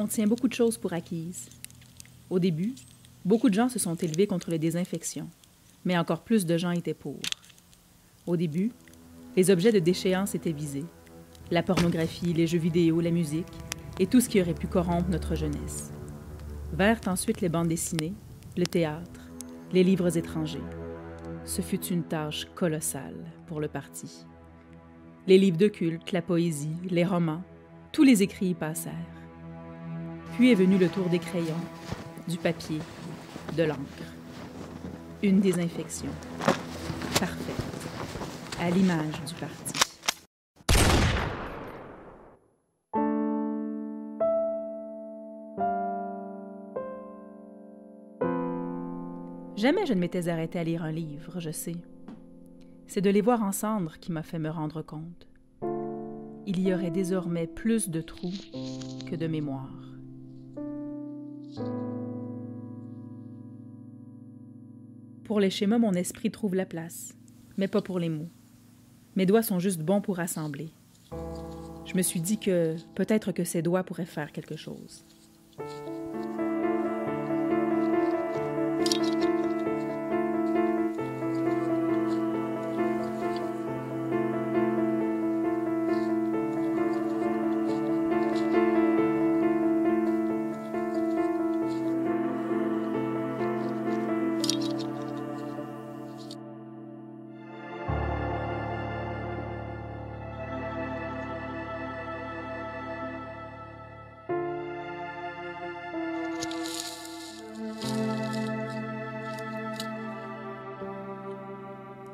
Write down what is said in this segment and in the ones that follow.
On tient beaucoup de choses pour acquises. Au début, beaucoup de gens se sont élevés contre les désinfections, mais encore plus de gens étaient pour. Au début, les objets de déchéance étaient visés. La pornographie, les jeux vidéo, la musique et tout ce qui aurait pu corrompre notre jeunesse. Vinrent ensuite les bandes dessinées, le théâtre, les livres étrangers. Ce fut une tâche colossale pour le parti. Les livres de culte, la poésie, les romans, tous les écrits y passèrent. Puis est venu le tour des crayons, du papier, de l'encre. Une désinfection parfaite, à l'image du parti. Jamais je ne m'étais arrêtée à lire un livre, je sais. C'est de les voir en cendres qui m'a fait me rendre compte. Il y aurait désormais plus de trous que de mémoire. Pour les schémas, mon esprit trouve la place, mais pas pour les mots. Mes doigts sont juste bons pour assembler. Je me suis dit que peut-être que ces doigts pourraient faire quelque chose.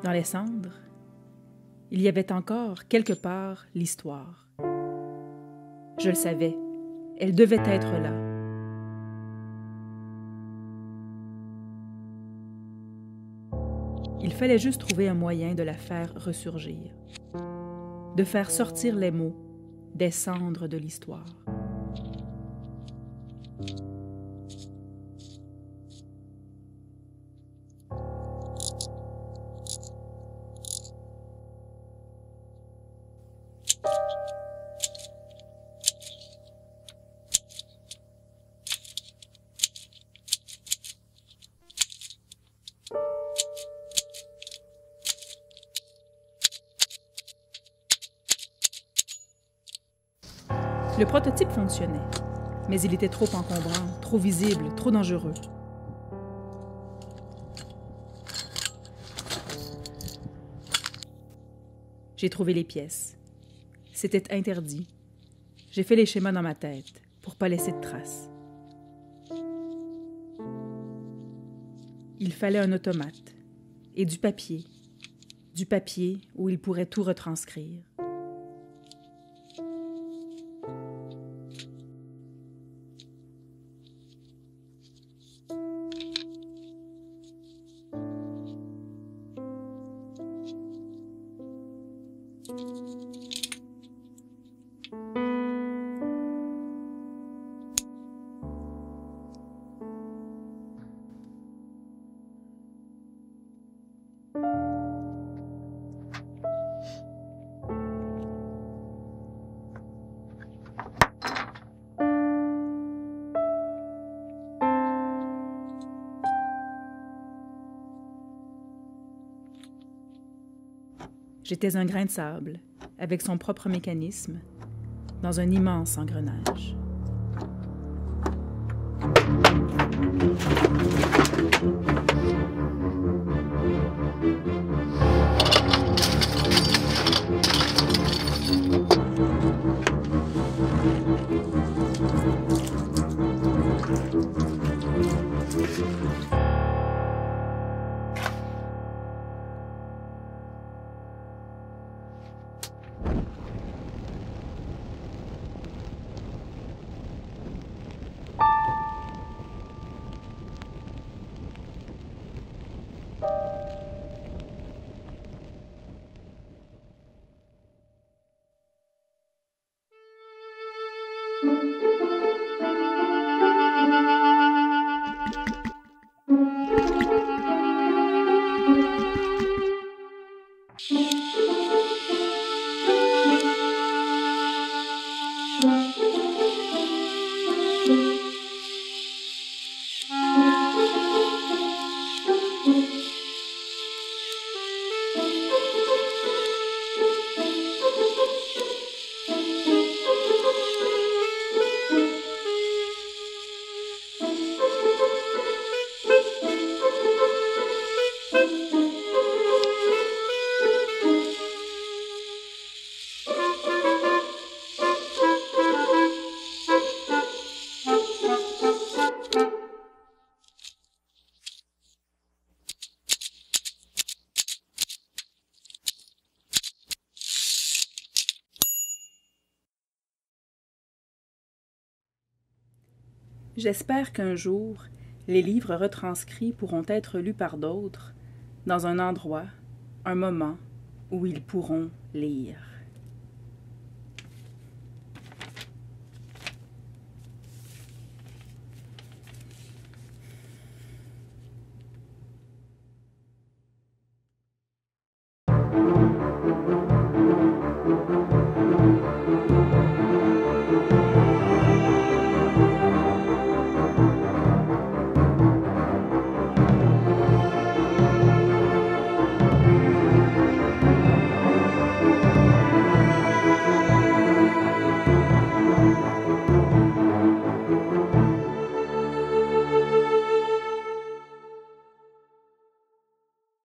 Dans les cendres, il y avait encore, quelque part, l'histoire. Je le savais, elle devait être là. Il fallait juste trouver un moyen de la faire ressurgir, de faire sortir les mots des cendres de l'histoire. Le prototype fonctionnait, mais il était trop encombrant, trop visible, trop dangereux. J'ai trouvé les pièces. C'était interdit. J'ai fait les schémas dans ma tête, pour pas laisser de traces. Il fallait un automate et du papier où il pourrait tout retranscrire. J'étais un grain de sable, avec son propre mécanisme, dans un immense engrenage. J'espère qu'un jour, les livres retranscrits pourront être lus par d'autres, dans un endroit, un moment où ils pourront lire.